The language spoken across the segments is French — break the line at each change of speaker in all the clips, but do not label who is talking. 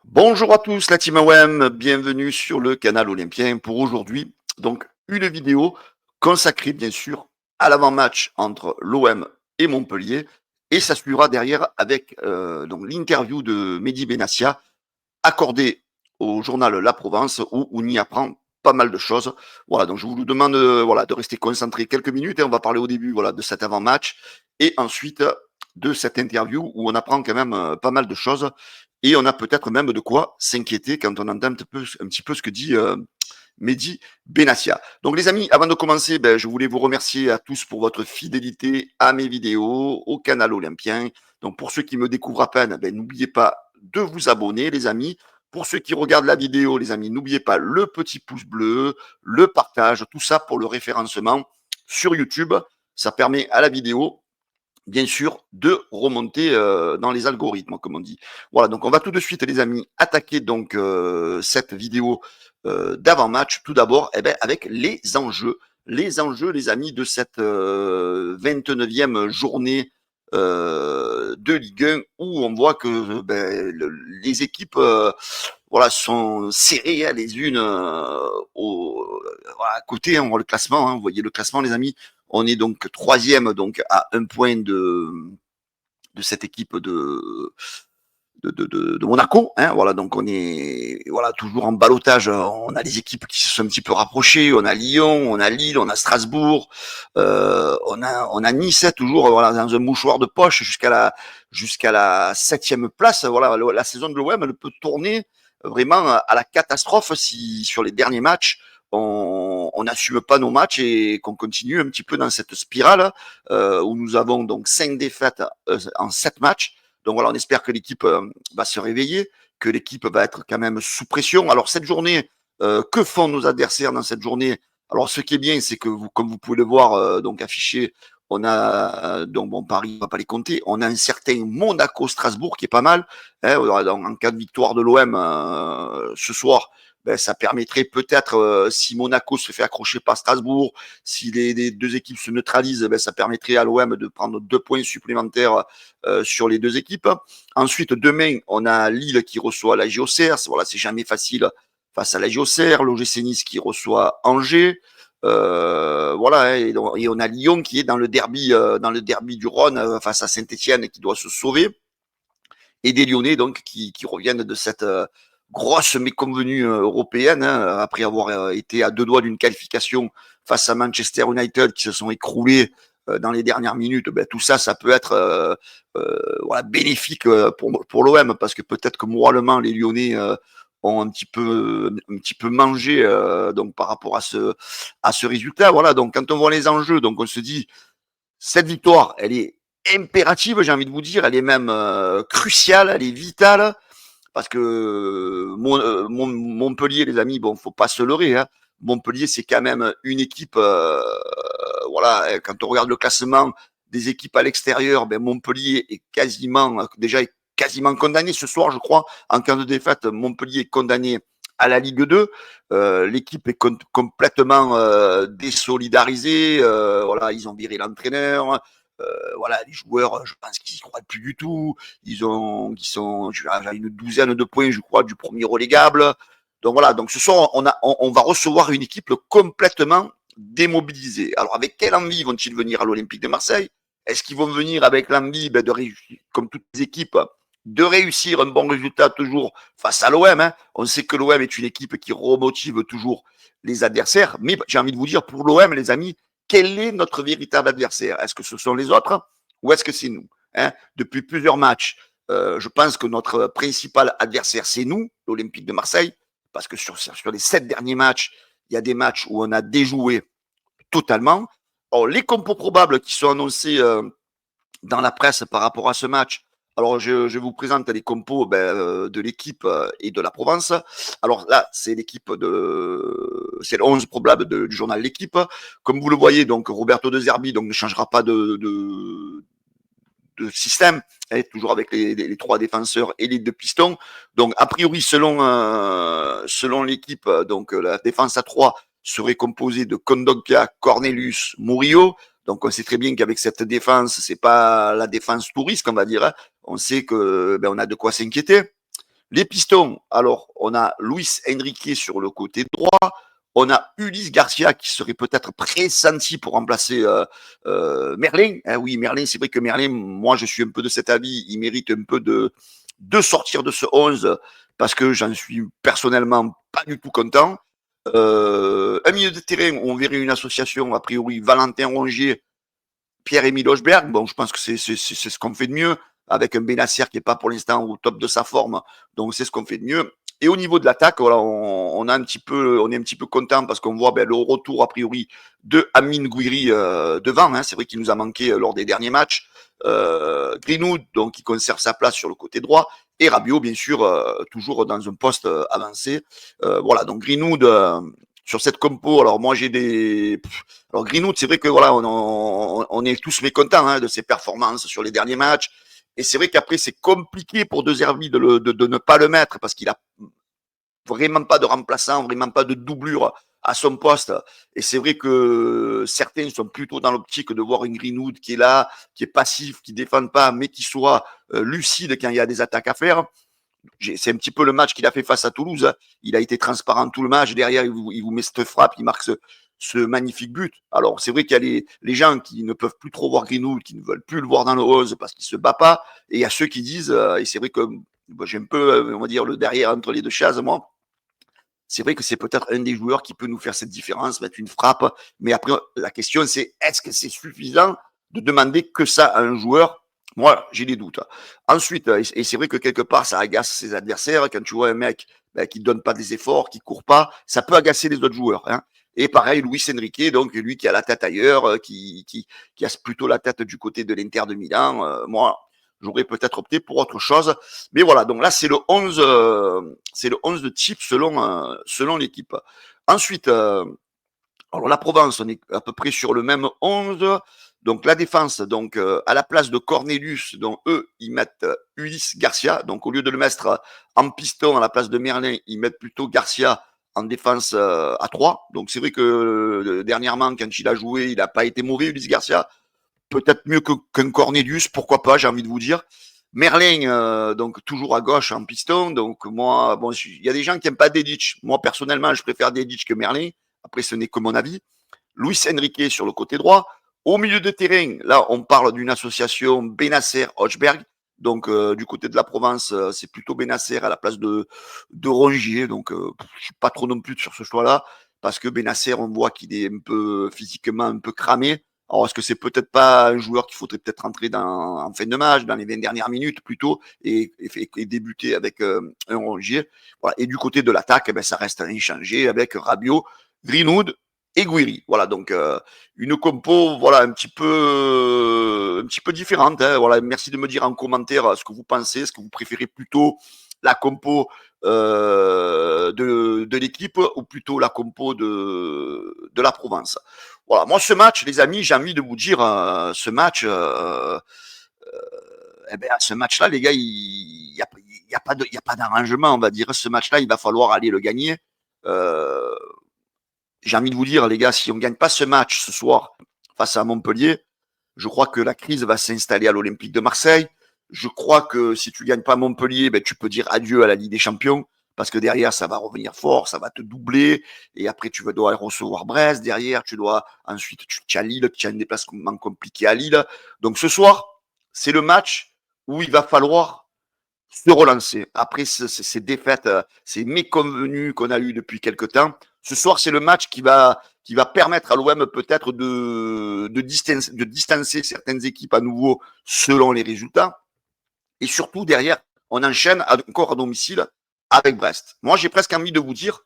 Bonjour à tous la team AWEM, bienvenue sur le canal Olympien pour aujourd'hui. Donc une vidéo consacrée bien sûr à l'avant-match entre l'OM et Montpellier et ça suivra derrière avec donc l'interview de Mehdi Benassia accordée au journal La Provence où on y apprend pas mal de choses. Voilà, donc je vous demande de rester concentré quelques minutes et on va parler au début de cet avant-match et ensuite de cette interview où on apprend quand même pas mal de choses et on a peut-être même de quoi s'inquiéter quand on entend un petit peu ce que dit Mehdi Benassia. Donc les amis, avant de commencer, je voulais vous remercier à tous pour votre fidélité à mes vidéos, au canal Olympien. Donc pour ceux qui me découvrent à peine, n'oubliez pas de vous abonner les amis. Pour ceux qui regardent la vidéo, les amis, n'oubliez pas le petit pouce bleu, le partage, tout ça pour le référencement sur YouTube. Ça permet à la vidéo bien sûr, de remonter dans les algorithmes, comme on dit. Voilà, donc on va tout de suite, les amis, attaquer donc cette vidéo d'avant-match. Tout d'abord, avec les enjeux, les amis, de cette 29e journée de Ligue 1, où on voit que les équipes sont serrées les unes à côté. On voit le classement, vous voyez le classement, les amis. On est donc troisième, donc à un point de cette équipe de Monaco. Voilà, donc on est toujours en ballottage. On a les équipes qui se sont un petit peu rapprochées. On a Lyon, on a Lille, on a Strasbourg, on a Nice toujours dans un mouchoir de poche jusqu'à la 7e place. Voilà, la saison de l'OM elle peut tourner vraiment à la catastrophe si sur les derniers matchs on n'assume pas nos matchs et qu'on continue un petit peu dans cette spirale où nous avons donc 5 défaites en 7 matchs. Donc voilà, on espère que l'équipe va se réveiller, que l'équipe va être quand même sous pression. Alors cette journée, que font nos adversaires dans cette journée? Alors ce qui est bien, c'est que comme vous pouvez le voir, donc affiché, on a donc bon Paris, on va pas les compter. On a un certain Monaco-Strasbourg qui est pas mal. En cas de victoire de l'OM ce soir, ça permettrait peut-être, si Monaco se fait accrocher par Strasbourg, si les deux équipes se neutralisent, ça permettrait à l'OM de prendre 2 points supplémentaires sur les deux équipes. Ensuite, demain, on a Lille qui reçoit la Géocère. Voilà, c'est jamais facile face à la Géocère. L'OGC Nice qui reçoit Angers. Et on a Lyon qui est dans le derby du Rhône face à Saint-Etienne qui doit se sauver. Et des Lyonnais donc qui reviennent de cette grosse méconvenue européenne après avoir été à 2 doigts d'une qualification face à Manchester United qui se sont écroulés dans les dernières minutes. Tout ça, ça peut être bénéfique pour l'OM parce que peut-être que moralement les Lyonnais ont un petit peu mangé donc par rapport à ce résultat. Voilà, donc quand on voit les enjeux, donc on se dit cette victoire, elle est impérative, j'ai envie de vous dire, elle est même cruciale, elle est vitale, parce que Montpellier, les amis, bon, faut pas se leurrer, hein. Montpellier, c'est quand même une équipe, quand on regarde le classement des équipes à l'extérieur, Montpellier est quasiment condamné ce soir, je crois, en cas de défaite, Montpellier est condamné à la Ligue 2. L'équipe est complètement désolidarisée. Ils ont viré l'entraîneur. Les joueurs, je pense qu'ils y croient plus du tout. Ils sont à une douzaine de points, je crois, du premier relégable. Donc voilà, donc ce soir, on va recevoir une équipe complètement démobilisés. Alors, avec quelle envie vont-ils venir à l'Olympique de Marseille? Est-ce qu'ils vont venir avec l'envie de réussir, comme toutes les équipes, de réussir un bon résultat toujours face à l'OM, hein? On sait que l'OM est une équipe qui remotive toujours les adversaires, mais j'ai envie de vous dire, pour l'OM, les amis, quel est notre véritable adversaire? Est-ce que ce sont les autres ou est-ce que c'est nous, hein? Depuis plusieurs matchs, je pense que notre principal adversaire, c'est nous, l'Olympique de Marseille, parce que sur les 7 derniers matchs, il y a des matchs où on a déjoué totalement. Alors, les compos probables qui sont annoncés dans la presse par rapport à ce match, alors je vous présente les compos de l'équipe et de la Provence. Alors là, c'est c'est le 11 probable du journal L'équipe. Comme vous le voyez, donc Roberto De Zerbi donc, ne changera pas de système, toujours avec les 3 défenseurs et les 2 pistons. Donc, a priori, selon l'équipe, donc la défense à 3 serait composée de Kondogbia, Cornelius, Murillo. Donc, on sait très bien qu'avec cette défense, c'est pas la défense touriste, on va dire. On sait que on a de quoi s'inquiéter. Les Pistons, alors, on a Luis Enrique sur le côté droit. On a Ulysse Garcia qui serait peut-être pressenti pour remplacer Merlin. Ah oui, Merlin, c'est vrai que Merlin, moi je suis un peu de cet avis, il mérite un peu de sortir de ce 11 parce que j'en suis personnellement pas du tout content. Un milieu de terrain, on verrait une association, a priori, Valentin Rongier, Pierre-Émile Hochberg. Bon, je pense que c'est ce qu'on fait de mieux avec un Benacer qui n'est pas pour l'instant au top de sa forme. Donc, c'est ce qu'on fait de mieux. Et au niveau de l'attaque, voilà, on est un petit peu content parce qu'on voit le retour a priori de Amine Gouiri devant. Hein. C'est vrai qu'il nous a manqué lors des derniers matchs. Greenwood, donc, qui conserve sa place sur le côté droit. Et Rabiot, bien sûr, toujours dans un poste avancé. Voilà, donc Greenwood, sur cette compo, alors moi j'ai des... Alors Greenwood, c'est vrai que voilà, on est tous mécontents hein, de ses performances sur les derniers matchs. Et c'est vrai qu'après, c'est compliqué pour De Zerbi de ne pas le mettre parce qu'il a vraiment pas de remplaçant, vraiment pas de doublure à son poste. Et c'est vrai que certains sont plutôt dans l'optique de voir une Greenwood qui est là, qui est passif, qui défend pas, mais qui soit lucide quand il y a des attaques à faire. C'est un petit peu le match qu'il a fait face à Toulouse. Il a été transparent tout le match. Derrière, il vous met cette frappe, il marque ce magnifique but. Alors, c'est vrai qu'il y a les gens qui ne peuvent plus trop voir Greenwood, qui ne veulent plus le voir dans le 11 parce qu'il se bat pas. Et il y a ceux qui disent, et c'est vrai que j'ai un peu, on va dire, le derrière entre les deux chaises, moi. C'est vrai que c'est peut-être un des joueurs qui peut nous faire cette différence, mettre une frappe. Mais après, la question, c'est est-ce que c'est suffisant de demander que ça à un joueur? Moi, j'ai des doutes. Ensuite, et c'est vrai que quelque part, ça agace ses adversaires. Quand tu vois un mec qui ne donne pas des efforts, qui ne court pas, ça peut agacer les autres joueurs. Hein. Et pareil, Luis Enrique, donc lui qui a la tête ailleurs, qui a plutôt la tête du côté de l'Inter de Milan. Moi, j'aurais peut-être opté pour autre chose. Mais voilà, donc là, c'est le 11 de type selon l'équipe. Ensuite, alors la Provence, on est à peu près sur le même 11. Donc la défense, donc à la place de Cornelius, donc eux, ils mettent Ulysse Garcia. Donc au lieu de le mettre en piston à la place de Merlin, ils mettent plutôt Garcia en défense à 3. Donc c'est vrai que dernièrement, quand il a joué, il n'a pas été mauvais, Ulysse Garcia. Peut-être mieux qu'un Cornelius, pourquoi pas, j'ai envie de vous dire. Merlin, donc toujours à gauche en piston. Donc moi, bon, il y a des gens qui n'aiment pas Dedic. Moi, personnellement, je préfère Dedic que Merlin. Après, ce n'est que mon avis. Luis Enrique sur le côté droit. Au milieu de terrain, là, on parle d'une association Benacer-Hochberg. Donc, du côté de la Provence, c'est plutôt Benacer à la place de Rongier. Donc, je suis pas trop non plus sur ce choix-là. Parce que Benacer, on voit qu'il est un peu physiquement un peu cramé. Alors, est-ce que c'est peut-être pas un joueur qu'il faudrait peut-être rentrer en fin de match, dans les 20 dernières minutes plutôt, et débuter avec un Rongier. Voilà. Et du côté de l'attaque, eh ben, ça reste inchangé avec Rabiot, Greenwood et Guiri. Voilà, donc une compo voilà, un petit peu différente. Hein. Voilà, merci de me dire en commentaire ce que vous pensez, ce que vous préférez plutôt la compo de l'équipe ou plutôt la compo de la Provence. Voilà, moi ce match, les amis, j'ai envie de vous dire, ce match, eh ben, ce match-là, les gars, il n'y a, y a pas d'arrangement, on va dire. Ce match-là, il va falloir aller le gagner. Euh, j'ai envie de vous dire, les gars, si on ne gagne pas ce match ce soir face à Montpellier, je crois que la crise va s'installer à l'Olympique de Marseille. Je crois que si tu ne gagnes pas Montpellier, ben, tu peux dire adieu à la Ligue des Champions. Parce que derrière, ça va revenir fort, ça va te doubler. Et après, tu dois recevoir Brest. Derrière, tu dois ensuite, tu as Lille, tu as un déplacement compliqué à Lille. Donc ce soir, c'est le match où il va falloir se relancer. Après ces défaites, ces méconvenus qu'on a eu depuis quelque temps, ce soir, c'est le match qui va permettre à l'OM peut-être de distancer certaines équipes à nouveau selon les résultats. Et surtout, derrière, on enchaîne encore à domicile avec Brest. Moi, j'ai presque envie de vous dire,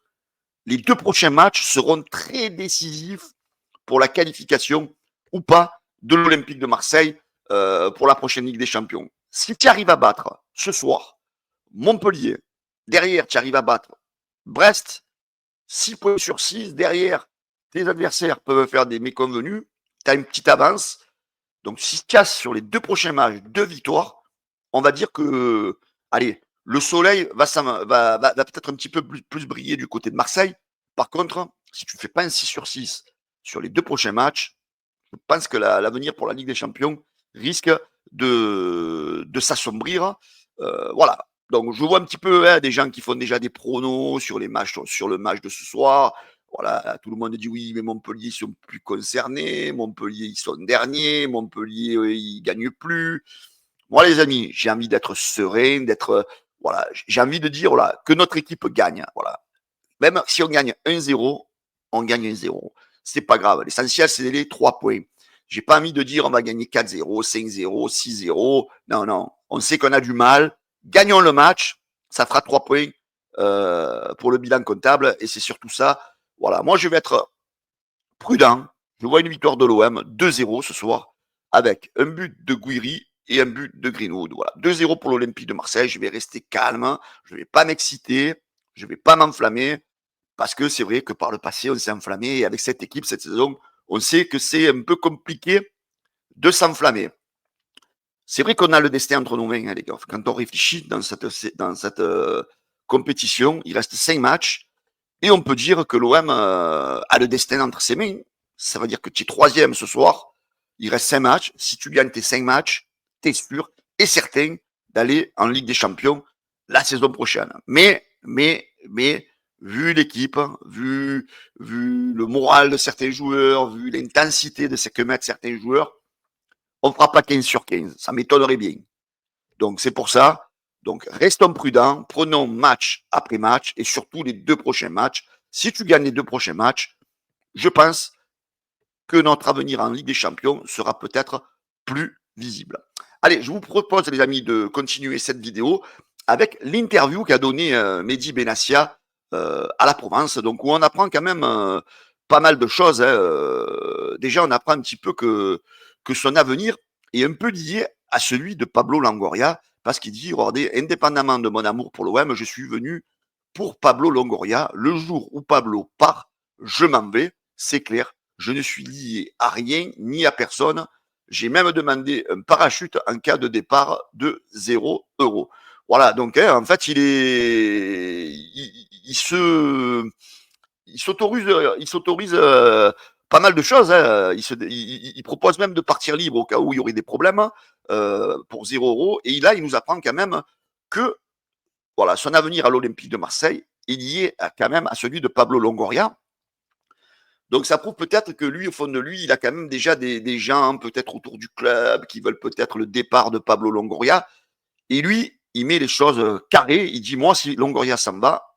les deux prochains matchs seront très décisifs pour la qualification ou pas de l'Olympique de Marseille pour la prochaine Ligue des Champions. Si tu arrives à battre ce soir Montpellier, derrière, tu arrives à battre Brest, 6 points sur 6. Derrière, tes adversaires peuvent faire des méconvenus. Tu as une petite avance. Donc, si tu casses sur les deux prochains matchs 2 victoires, on va dire que, allez, le soleil va peut-être un petit peu plus briller du côté de Marseille. Par contre, si tu ne fais pas un 6 sur 6 sur les deux prochains matchs, je pense que l'avenir pour la Ligue des Champions risque de s'assombrir. Voilà. Donc, je vois un petit peu des gens qui font déjà des pronos sur les matchs, sur le match de ce soir. Voilà, tout le monde dit oui, mais Montpellier, ils sont plus concernés. Montpellier, ils sont derniers. Montpellier, ils gagnent plus. Moi, les amis, j'ai envie d'être serein, voilà, j'ai envie de dire, voilà, que notre équipe gagne. Voilà. Même si on gagne 1-0, on gagne 1-0. C'est pas grave. L'essentiel, c'est les 3 points. J'ai pas envie de dire on va gagner 4-0, 5-0, 6-0. Non, non. On sait qu'on a du mal. Gagnons le match. Ça fera 3 points pour le bilan comptable. Et c'est surtout ça. Voilà. Moi, je vais être prudent. Je vois une victoire de l'OM 2-0 ce soir avec un but de Guiri et un but de Greenwood. Voilà. 2-0 pour l'Olympique de Marseille. Je vais rester calme. Je ne vais pas m'exciter. Je ne vais pas m'enflammer. Parce que c'est vrai que par le passé, on s'est enflammé. Et avec cette équipe, cette saison, on sait que c'est un peu compliqué de s'enflammer. C'est vrai qu'on a le destin entre nos mains, hein, les gars. Quand on réfléchit dans cette compétition, il reste 5 matchs. Et on peut dire que l'OM a le destin entre ses mains. Ça veut dire que tu es troisième ce soir. Il reste 5 matchs. Si tu gagnes tes 5 matchs, tu es sûr et certain d'aller en Ligue des Champions la saison prochaine. Mais, vu l'équipe, vu le moral de certains joueurs, vu l'intensité de ce que mettent certains joueurs, on ne fera pas 15 sur 15. Ça m'étonnerait bien. Donc, c'est pour ça. Donc, restons prudents, prenons match après match et surtout les 2 prochains matchs. Si tu gagnes les 2 prochains matchs, je pense que notre avenir en Ligue des Champions sera peut-être plus visible. Allez, je vous propose, les amis, de continuer cette vidéo avec l'interview qu'a donné Mehdi Benassia à la Provence, donc où on apprend quand même pas mal de choses. Déjà, on apprend un petit peu que son avenir est un peu lié à celui de Pablo Longoria, parce qu'il dit, regardez, indépendamment de mon amour pour l'OM, je suis venu pour Pablo Longoria. Le jour où Pablo part, je m'en vais, c'est clair. Je ne suis lié à rien ni à personne. J'ai même demandé un parachute en cas de départ de 0 euros. Voilà, donc en fait, il s'autorise pas mal de choses. Hein. Il propose même de partir libre au cas où il y aurait des problèmes pour 0 euros. Et là, il nous apprend quand même que voilà, son avenir à l'Olympique de Marseille est lié quand même à celui de Pablo Longoria. Donc ça prouve peut-être que lui, au fond de lui, il a quand même déjà des gens peut-être autour du club qui veulent peut-être le départ de Pablo Longoria. Et lui, il met les choses carrées. Il dit, moi, si Longoria s'en va,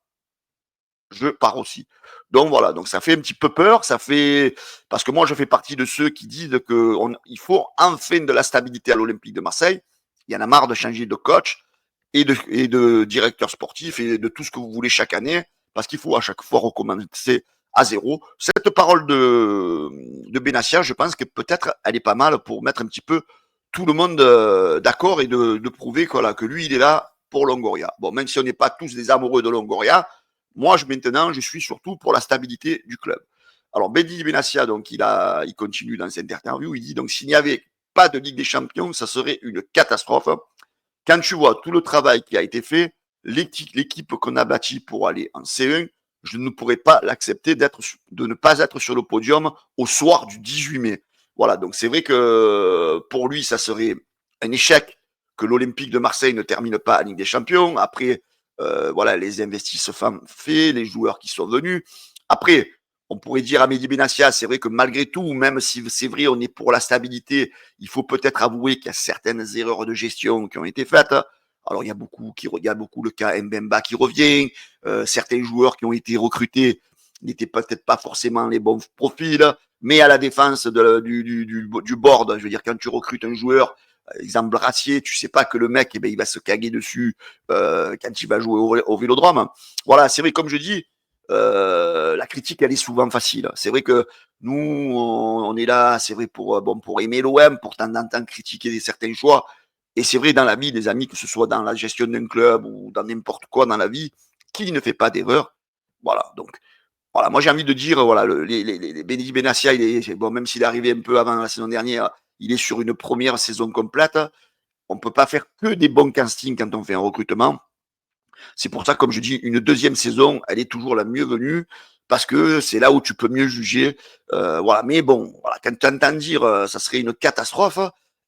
je pars aussi. Donc voilà, donc ça fait un petit peu peur, ça fait parce que moi je fais partie de ceux qui disent que il faut enfin de la stabilité à l'Olympique de Marseille. Il y en a marre de changer de coach et de directeur sportif et de tout ce que vous voulez chaque année, parce qu'il faut à chaque fois recommencer à zéro. Cette parole de Benassia, je pense que peut-être elle est pas mal pour mettre un petit peu tout le monde d'accord et de prouver voilà, que lui il est là pour Longoria. Bon, même si on n'est pas tous des amoureux de Longoria, moi, maintenant, je suis surtout pour la stabilité du club. Alors, Mehdi Benassia, donc, il continue dans cette interview, il dit, donc, s'il n'y avait pas de Ligue des Champions, ça serait une catastrophe. Quand tu vois tout le travail qui a été fait, l'équipe qu'on a bâtie pour aller en C1, je ne pourrais pas l'accepter de ne pas être sur le podium au soir du 18 mai. Voilà, donc c'est vrai que pour lui, ça serait un échec que l'Olympique de Marseille ne termine pas en Ligue des Champions. Après, voilà, les investissements faits, les joueurs qui sont venus. Après, on pourrait dire à Mehdi Benassia, c'est vrai que malgré tout, même si c'est vrai, on est pour la stabilité, il faut peut-être avouer qu'il y a certaines erreurs de gestion qui ont été faites. Alors, il y a beaucoup le cas Mbemba qui revient, certains joueurs qui ont été recrutés n'étaient peut-être pas forcément les bons profils, mais à la défense du board, je veux dire, quand tu recrutes un joueur, exemple Brassier, tu sais pas que le mec, eh ben, il va se caguer dessus quand il va jouer au Vélodrome. Voilà, c'est vrai, comme je dis, la critique, elle est souvent facile. C'est vrai que nous, on est là, c'est vrai, pour aimer l'OM, pour temps en temps critiquer certains choix. Et c'est vrai, dans la vie, les amis, que ce soit dans la gestion d'un club ou dans n'importe quoi dans la vie, qui ne fait pas d'erreur? Voilà, donc, voilà, moi j'ai envie de dire, voilà, Benny Benassia, bon, même s'il est arrivé un peu avant la saison dernière, il est sur une première saison complète. On ne peut pas faire que des bons castings quand on fait un recrutement. C'est pour ça, comme je dis, une deuxième saison, elle est toujours la mieux venue parce que c'est là où tu peux mieux juger. Voilà. Mais bon, voilà, quand tu entends dire ça serait une catastrophe,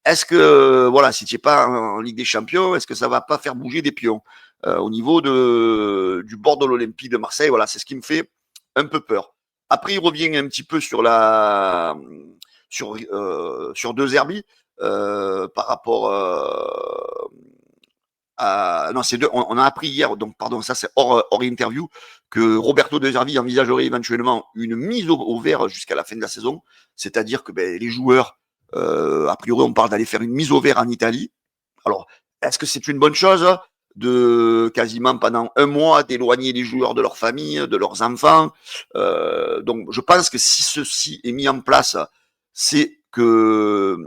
est-ce que, voilà, si tu n'es pas en Ligue des Champions, est-ce que ça va pas faire bouger des pions au niveau du bord de l'Olympique de Marseille. Voilà, c'est ce qui me fait un peu peur. Après, il revient un petit peu sur De Zerbi par rapport non, c'est deux. On a appris hier, donc pardon, ça c'est hors interview, que Roberto De Zerbi envisagerait éventuellement une mise au vert jusqu'à la fin de la saison. C'est-à-dire que les joueurs, a priori, on parle d'aller faire une mise au vert en Italie. Alors, est-ce que c'est une bonne chose de quasiment pendant un mois d'éloigner les joueurs de leur famille, de leurs enfants? Donc, je pense que si ceci est mis en place, c'est que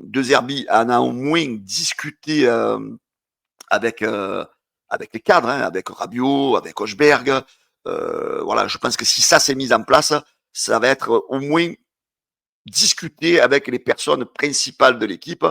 De Zerbi en a au moins discuté avec, avec les cadres, hein, avec Rabiot, avec Hochberg. Voilà, je pense que si ça s'est mis en place, ça va être au moins discuter avec les personnes principales de l'équipe.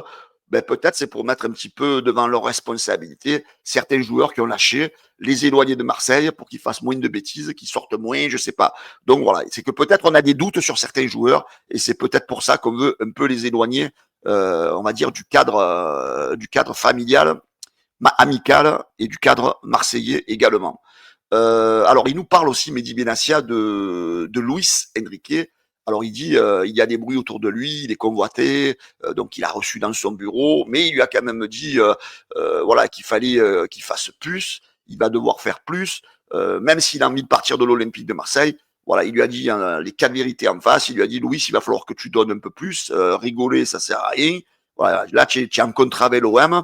Peut-être c'est pour mettre un petit peu devant leurs responsabilités certains joueurs qui ont lâché, les éloigner de Marseille pour qu'ils fassent moins de bêtises, qu'ils sortent moins, je sais pas. Donc voilà, c'est que peut-être on a des doutes sur certains joueurs et c'est peut-être pour ça qu'on veut un peu les éloigner, on va dire du cadre familial, amical et du cadre marseillais également. Alors, il nous parle aussi, Mehdi Benassia, de Luis Enrique. Alors, il dit, il y a des bruits autour de lui, il est convoité, donc il a reçu dans son bureau, mais il lui a quand même dit, voilà, qu'il fallait qu'il fasse plus, il va devoir faire plus, même s'il a envie de partir de l'Olympique de Marseille. Voilà, il lui a dit les quatre vérités en face. Il lui a dit, Louis, il va falloir que tu donnes un peu plus. Rigoler, ça sert à rien. Voilà, là, tu es en contrat avec l'OM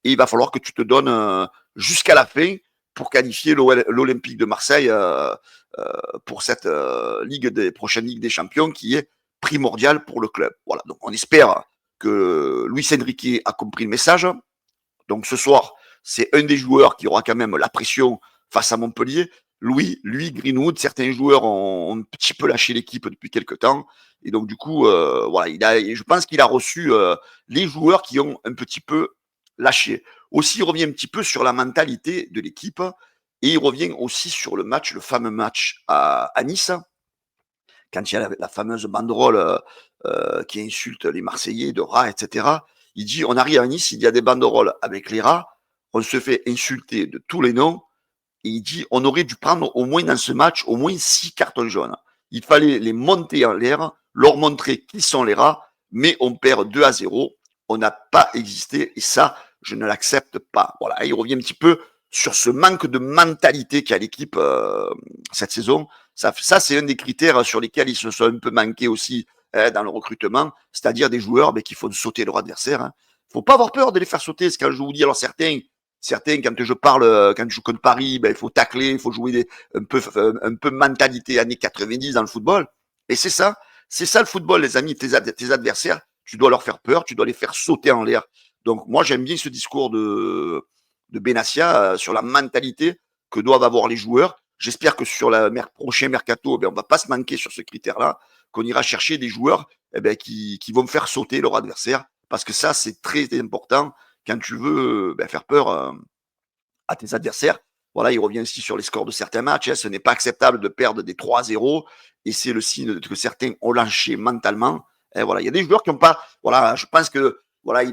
et il va falloir que tu te donnes jusqu'à la fin pour qualifier l'Olympique de Marseille pour cette prochaine Ligue des Champions qui est primordiale pour le club. Voilà, donc on espère que Luis Enrique a compris le message. Donc ce soir, c'est un des joueurs qui aura quand même la pression face à Montpellier. Lui, Greenwood, certains joueurs ont un petit peu lâché l'équipe depuis quelques temps. Et donc du coup, voilà, je pense qu'il a reçu les joueurs qui ont un petit peu lâché. Aussi, il revient un petit peu sur la mentalité de l'équipe et il revient aussi sur le fameux match à Nice, quand il y a la fameuse banderole qui insulte les Marseillais de rats, etc. Il dit, on arrive à Nice, il y a des banderoles avec les rats, on se fait insulter de tous les noms, et il dit, on aurait dû prendre au moins dans ce match, au moins 6 cartons jaunes. Il fallait les monter en l'air, leur montrer qui sont les rats, mais on perd 2-0. On n'a pas existé, et ça, je ne l'accepte pas. Voilà, il revient un petit peu sur ce manque de mentalité qu'a l'équipe cette saison. Ça c'est un des critères sur lesquels ils se sont un peu manqués aussi dans le recrutement, c'est-à-dire des joueurs qui font sauter leur adversaire. Hein. Faut pas avoir peur de les faire sauter. C'est quand je vous dis, alors certains, quand je parle, quand je joue contre Paris, il faut tacler, il faut jouer un peu mentalité années 90 dans le football. Et c'est ça le football, les amis. Tes adversaires, tu dois leur faire peur, tu dois les faire sauter en l'air. Donc moi, j'aime bien ce discours de Benassia sur la mentalité que doivent avoir les joueurs. J'espère que sur le prochain mercato, on va pas se manquer sur ce critère-là, qu'on ira chercher des joueurs qui vont faire sauter leur adversaire, parce que ça, c'est très important quand tu veux faire peur à tes adversaires. Voilà, il revient aussi sur les scores de certains matchs. Hein. Ce n'est pas acceptable de perdre des 3-0 et c'est le signe que certains ont lâché mentalement. Et voilà, il y a des joueurs qui n'ont pas. Voilà, je pense que voilà,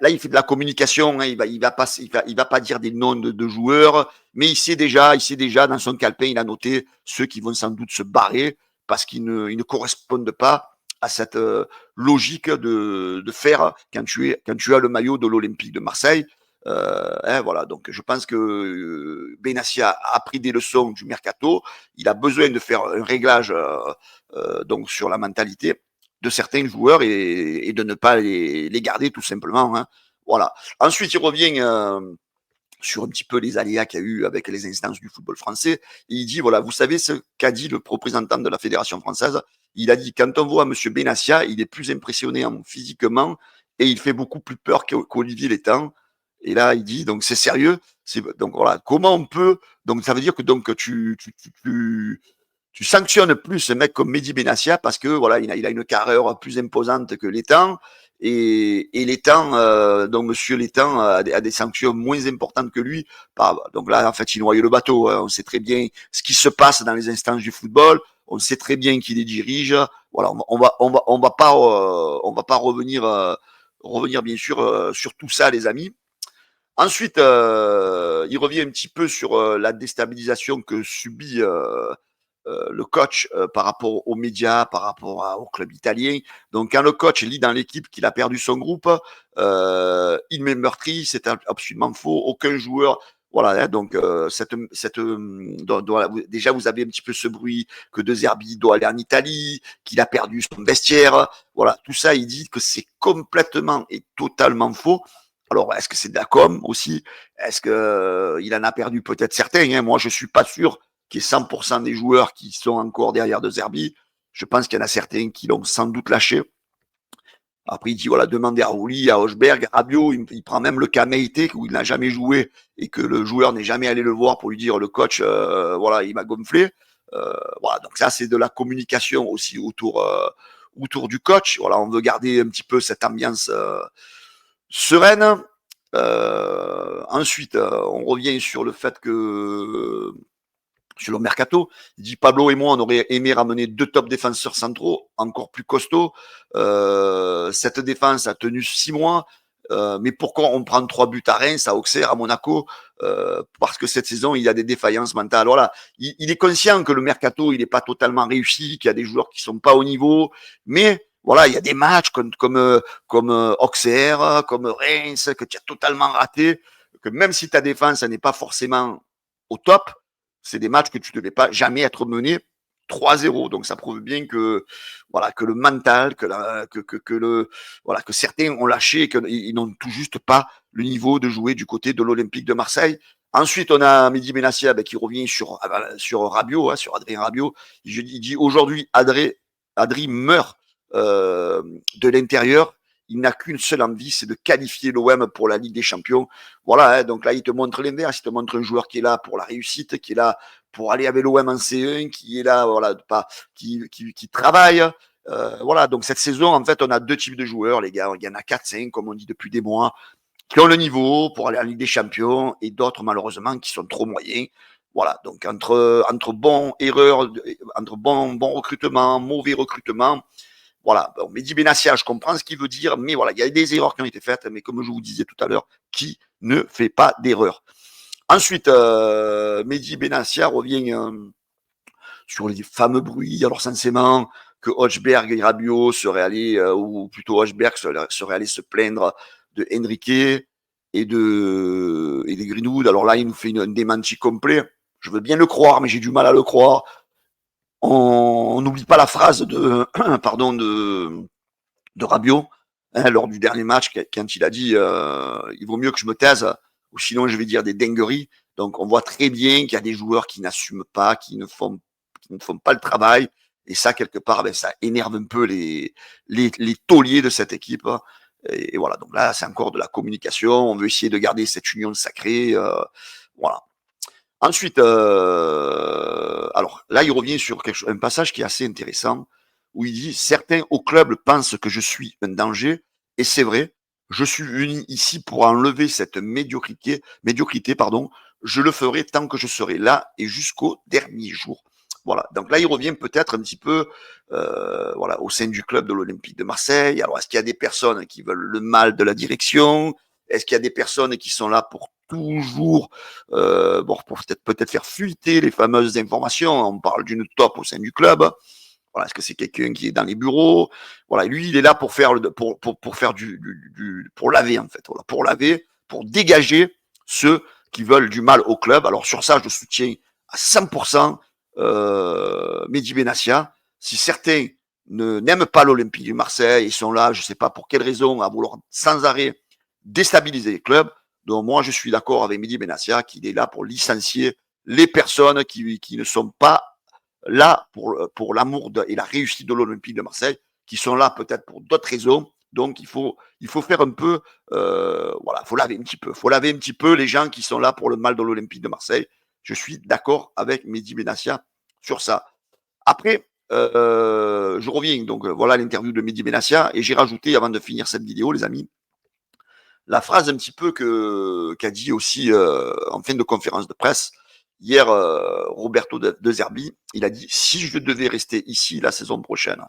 là il fait de la communication. Hein, il va pas dire des noms de joueurs, mais il sait déjà dans son calepin, il a noté ceux qui vont sans doute se barrer parce qu'ils ne correspondent pas à cette logique de faire quand tu as le maillot de l'Olympique de Marseille. Voilà, donc je pense que Benassia a appris des leçons du mercato. Il a besoin de faire un réglage donc sur la mentalité de certains joueurs et de ne pas les garder tout simplement. Hein. Voilà. Ensuite, il revient sur un petit peu les aléas qu'il y a eu avec les instances du football français. Et il dit, voilà, vous savez ce qu'a dit le représentant de la Fédération française. Il a dit, quand on voit M. Benassia, il est plus impressionnant physiquement et il fait beaucoup plus peur qu'Olivier Létang. Et là, il dit, donc c'est sérieux. Donc voilà, comment on peut. Donc ça veut dire que donc, tu sanctionnes plus un mec comme Mehdi Benassia parce que voilà, il a une carrière plus imposante que Létang. Et Létang, donc Monsieur Létang a des sanctions moins importantes que lui. Donc là, en fait, il noie le bateau. Hein. On sait très bien ce qui se passe dans les instances du football. On sait très bien qui les dirige. Voilà, on va pas revenir bien sûr sur tout ça, les amis. Ensuite, il revient un petit peu sur la déstabilisation que subit le coach par rapport aux médias, par rapport au club italien. Donc, quand le coach lit dans l'équipe qu'il a perdu son groupe, il met meurtri, c'est absolument faux. Aucun joueur. Voilà, hein, donc déjà vous avez un petit peu ce bruit que De Zerbi doit aller en Italie, qu'il a perdu son vestiaire. Voilà, tout ça, il dit que c'est complètement et totalement faux. Alors, est-ce que c'est de la com aussi? Est-ce que il en a perdu peut-être certains, hein? Moi, je suis pas sûr qu'il y ait 100% des joueurs qui sont encore derrière De Zerbi. Je pense qu'il y en a certains qui l'ont sans doute lâché. Après, il dit, voilà, demandez à Rouli, à Hochberg, à Rabiot, il prend même le cas Meite, où il n'a jamais joué, et que le joueur n'est jamais allé le voir pour lui dire, le coach, voilà, il m'a gonflé. Voilà, donc ça, c'est de la communication aussi autour du coach. Voilà, on veut garder un petit peu cette ambiance sereine. Ensuite, on revient sur le fait que sur le mercato, il dit Pablo et moi, on aurait aimé ramener 2 top défenseurs centraux, encore plus costauds. Cette défense a tenu 6 mois. Mais pourquoi on prend 3 buts à Reims, à Auxerre, à Monaco? Parce que cette saison, il y a des défaillances mentales. Voilà. Il est conscient que le mercato, il n'est pas totalement réussi, qu'il y a des joueurs qui sont pas au niveau. Mais voilà, il y a des matchs comme Auxerre, comme Reims, que tu as totalement raté. Que même si ta défense n'est pas forcément au top, c'est des matchs que tu ne devais pas jamais être mené 3-0. Donc ça prouve bien que voilà que le mental, que certains ont lâché, qu'ils n'ont tout juste pas le niveau de jouer du côté de l'Olympique de Marseille. Ensuite, on a Mehdi Benassia qui revient sur Rabiot, hein, sur Adrien Rabiot. Il dit aujourd'hui Adri meurt de l'intérieur. Il n'a qu'une seule envie, c'est de qualifier l'OM pour la Ligue des Champions. Voilà, hein, donc là, il te montre l'inverse. Il te montre un joueur qui est là pour la réussite, qui est là pour aller avec l'OM en C1, qui est là, voilà, qui travaille. Voilà, donc cette saison, en fait, on a 2 types de joueurs, les gars. Il y en a 4-5, comme on dit depuis des mois, qui ont le niveau pour aller en Ligue des Champions, et d'autres, malheureusement, qui sont trop moyens. Voilà, donc entre bon recrutement, mauvais recrutement, voilà. Bon, Mehdi Benassia, je comprends ce qu'il veut dire, mais voilà, il y a des erreurs qui ont été faites, mais comme je vous disais tout à l'heure, qui ne fait pas d'erreur? Ensuite, Mehdi Benassia revient sur les fameux bruits, alors censément, que Hochberg et Rabiot seraient allés, ou plutôt Hochberg serait allé se plaindre de Enrique et des Greenwood. Alors là, il nous fait un démenti complet. Je veux bien le croire, mais j'ai du mal à le croire. On n'oublie pas la phrase pardon, de Rabiot, hein, lors du dernier match, quand il a dit il vaut mieux que je me taise, ou sinon je vais dire des dingueries. Donc on voit très bien qu'il y a des joueurs qui n'assument pas, qui ne font pas le travail. Et ça, quelque part, ben, ça énerve un peu les tauliers de cette équipe. Et voilà, donc là, c'est encore de la communication. On veut essayer de garder cette union sacrée. Voilà. Ensuite, alors là, il revient sur un passage qui est assez intéressant, où il dit certains au club pensent que je suis un danger, et c'est vrai. Je suis venu ici pour enlever cette médiocrité, pardon. Je le ferai tant que je serai là et jusqu'au dernier jour. Voilà. Donc là, il revient peut-être un petit peu, voilà, au sein du club de l'Olympique de Marseille. Alors, est-ce qu'il y a des personnes qui veulent le mal de la direction? Est-ce qu'il y a des personnes qui sont là pour toujours bon, pour peut-être faire fuiter les fameuses informations? On parle d'une top au sein du club. Voilà, est-ce que c'est quelqu'un qui est dans les bureaux? Voilà, lui, il est là pour faire pour faire pour laver en fait, voilà, pour laver, pour dégager ceux qui veulent du mal au club. Alors sur ça, je soutiens à 100% Mehdi Benassia. Si certains n'aiment pas l'Olympique de Marseille, ils sont là, je ne sais pas pour quelle raison, à vouloir sans arrêt déstabiliser les clubs. Donc moi, je suis d'accord avec Mehdi Benassia qu'il est là pour licencier les personnes qui ne sont pas là pour l'amour et la réussite de l'Olympique de Marseille, qui sont là peut-être pour d'autres raisons. Donc il faut faire un peu, voilà, faut laver un petit peu. Faut laver un petit peu les gens qui sont là pour le mal de l'Olympique de Marseille. Je suis d'accord avec Mehdi Benassia sur ça. Après, je reviens, donc voilà l'interview de Mehdi Benassia, et j'ai rajouté, avant de finir cette vidéo, les amis, la phrase un petit peu qu'a dit aussi en fin de conférence de presse hier Roberto De Zerbi. Il a dit si je devais rester ici la saison prochaine,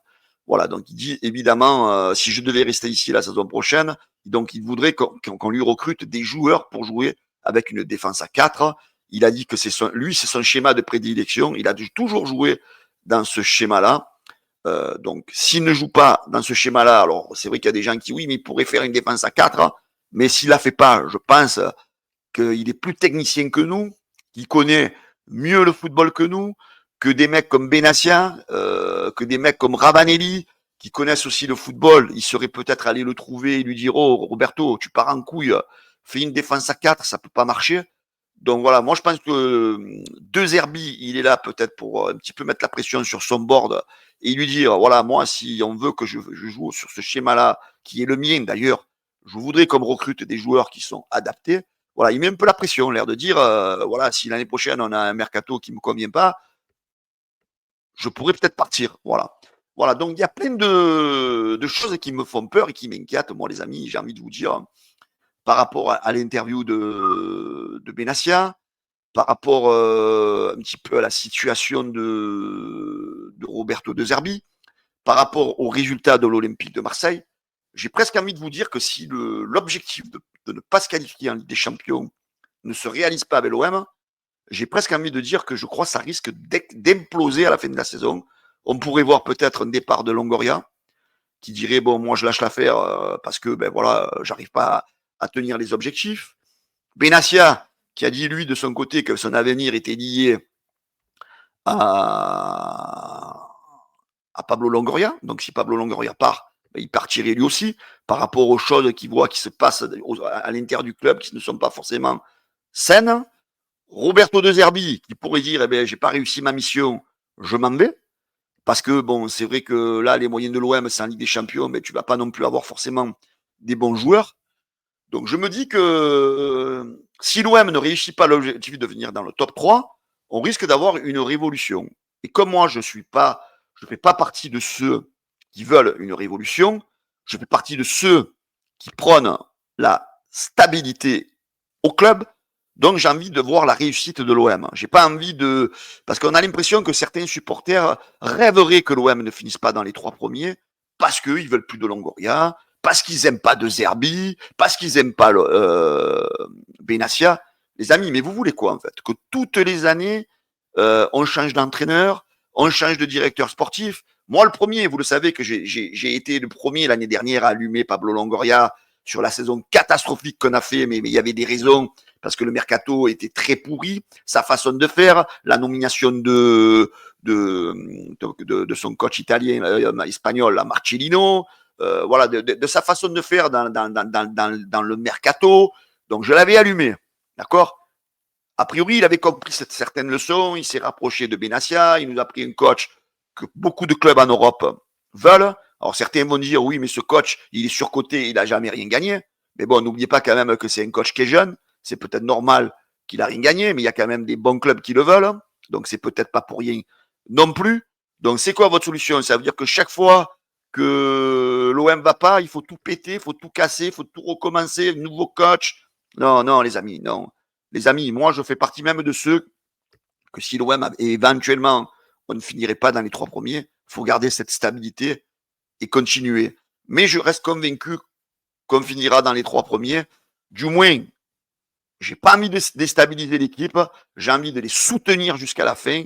Voilà, donc il dit évidemment, si je devais rester ici la saison prochaine, donc il voudrait qu'on lui recrute des joueurs pour jouer avec une défense à 4. Il a dit que c'est son schéma de prédilection. Il a toujours joué dans ce schéma-là. Donc, s'il ne joue pas dans ce schéma-là, alors c'est vrai qu'il y a des gens qui, oui, mais il pourrait faire une défense à 4, mais s'il la fait pas, je pense qu'il est plus technicien que nous, qu'il connaît mieux le football que nous, que des mecs comme Benassia, que des mecs comme Ravanelli, qui connaissent aussi le football. Il serait peut-être allé le trouver et lui dire, oh, Roberto, tu pars en couille, fais une défense à 4, ça peut pas marcher. Donc voilà, moi je pense que De Zerbi, il est là peut-être pour un petit peu mettre la pression sur son board et lui dire, voilà, moi si on veut que je joue sur ce schéma-là, qui est le mien d'ailleurs, je voudrais qu'on me recrute des joueurs qui sont adaptés. Voilà, il met un peu la pression, l'air de dire, voilà, si l'année prochaine on a un mercato qui me convient pas, je pourrais peut-être partir. Voilà. Voilà, donc il y a plein de choses qui me font peur et qui m'inquiètent, moi les amis, j'ai envie de vous dire, par rapport à l'interview de Benassia, par rapport un petit peu à la situation de Roberto De Zerbi, par rapport aux résultats de l'Olympique de Marseille, j'ai presque envie de vous dire que si l'objectif de ne pas se qualifier en Ligue des Champions ne se réalise pas avec l'OM, j'ai presque envie de dire que je crois que ça risque d'imploser à la fin de la saison. On pourrait voir peut-être un départ de Longoria qui dirait bon, moi je lâche l'affaire parce que ben voilà, j'arrive pas à tenir les objectifs. Benassia qui a dit lui de son côté que son avenir était lié à, à Pablo Longoria. Donc si Pablo Longoria part, ben, il partirait lui aussi par rapport aux choses qu'il voit qui se passent à l'intérieur du club qui ne sont pas forcément saines. Roberto De Zerbi qui pourrait dire eh ben, j'ai pas réussi ma mission, je m'en vais. Parce que bon, c'est vrai que là, les moyens de l'OM, c'est en Ligue des Champions, mais tu vas pas non plus avoir forcément des bons joueurs. Donc je me dis que si l'OM ne réussit pas l'objectif de venir dans le top 3, on risque d'avoir une révolution. Et comme moi, je ne fais pas partie de ceux qui veulent une révolution, je fais partie de ceux qui prônent la stabilité au club. Donc j'ai envie de voir la réussite de l'OM. J'ai pas envie de... Parce qu'on a l'impression que certains supporters rêveraient que l'OM ne finisse pas dans les 3 premiers parce qu'ils veulent plus de Longoria, parce qu'ils aiment pas De Zerbi, parce qu'ils aiment pas Benassia. Les amis, mais vous voulez quoi en fait? Que toutes les années, on change d'entraîneur, on change de directeur sportif. Moi, le premier, vous le savez que j'ai été le premier l'année dernière à allumer Pablo Longoria sur la saison catastrophique qu'on a fait, mais il y avait des raisons parce que le mercato était très pourri, sa façon de faire, la nomination de son coach italien, espagnol, Marcellino, voilà, de sa façon de faire dans le mercato. Donc je l'avais allumé, d'accord? A priori, il avait compris certaines leçons, il s'est rapproché de Benassia, il nous a pris un coach que beaucoup de clubs en Europe veulent. Alors certains vont dire, oui, mais ce coach, il est surcoté, il n'a jamais rien gagné. Mais bon, n'oubliez pas quand même que c'est un coach qui est jeune, c'est peut-être normal qu'il n'a rien gagné, mais il y a quand même des bons clubs qui le veulent, donc c'est peut-être pas pour rien non plus. Donc c'est quoi votre solution? Ça veut dire que chaque fois que l'OM va pas, il faut tout péter, il faut tout casser, il faut tout recommencer, nouveau coach. Non, non, les amis, non. Les amis, moi, je fais partie même de ceux que si l'OM, éventuellement, on ne finirait pas dans les 3 premiers, il faut garder cette stabilité et continuer. Mais je reste convaincu qu'on finira dans les 3 premiers. Du moins, j'ai pas envie de déstabiliser l'équipe, j'ai envie de les soutenir jusqu'à la fin.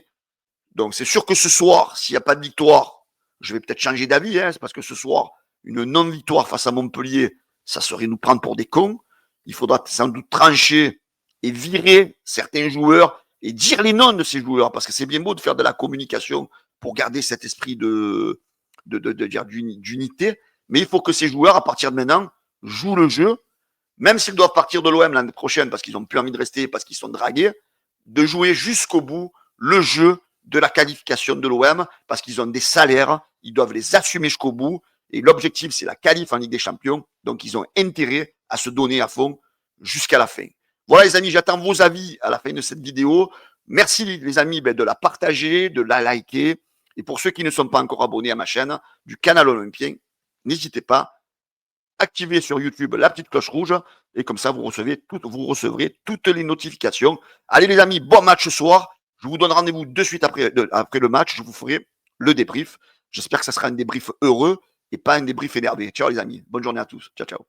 Donc, c'est sûr que ce soir, s'il n'y a pas de victoire, je vais peut-être changer d'avis, hein, c'est parce que ce soir, une non-victoire face à Montpellier, ça serait nous prendre pour des cons. Il faudra sans doute trancher et virer certains joueurs et dire les noms de ces joueurs, parce que c'est bien beau de faire de la communication pour garder cet esprit d'unité, mais il faut que ces joueurs, à partir de maintenant, jouent le jeu, même s'ils doivent partir de l'OM l'année prochaine parce qu'ils n'ont plus envie de rester, parce qu'ils sont dragués, de jouer jusqu'au bout le jeu de la qualification de l'OM, parce qu'ils ont des salaires, ils doivent les assumer jusqu'au bout, et l'objectif, c'est la qualif en Ligue des Champions, donc ils ont intérêt à se donner à fond jusqu'à la fin. Voilà les amis, j'attends vos avis à la fin de cette vidéo. Merci les amis de la partager, de la liker, et pour ceux qui ne sont pas encore abonnés à ma chaîne du Canal Olympien, n'hésitez pas, activez sur YouTube la petite cloche rouge, et comme ça vous recevrez toutes les notifications. Allez les amis, bon match ce soir. Je vous donne rendez-vous de suite après le match. Je vous ferai le débrief. J'espère que ça sera un débrief heureux et pas un débrief énervé. Ciao les amis, bonne journée à tous. Ciao, ciao.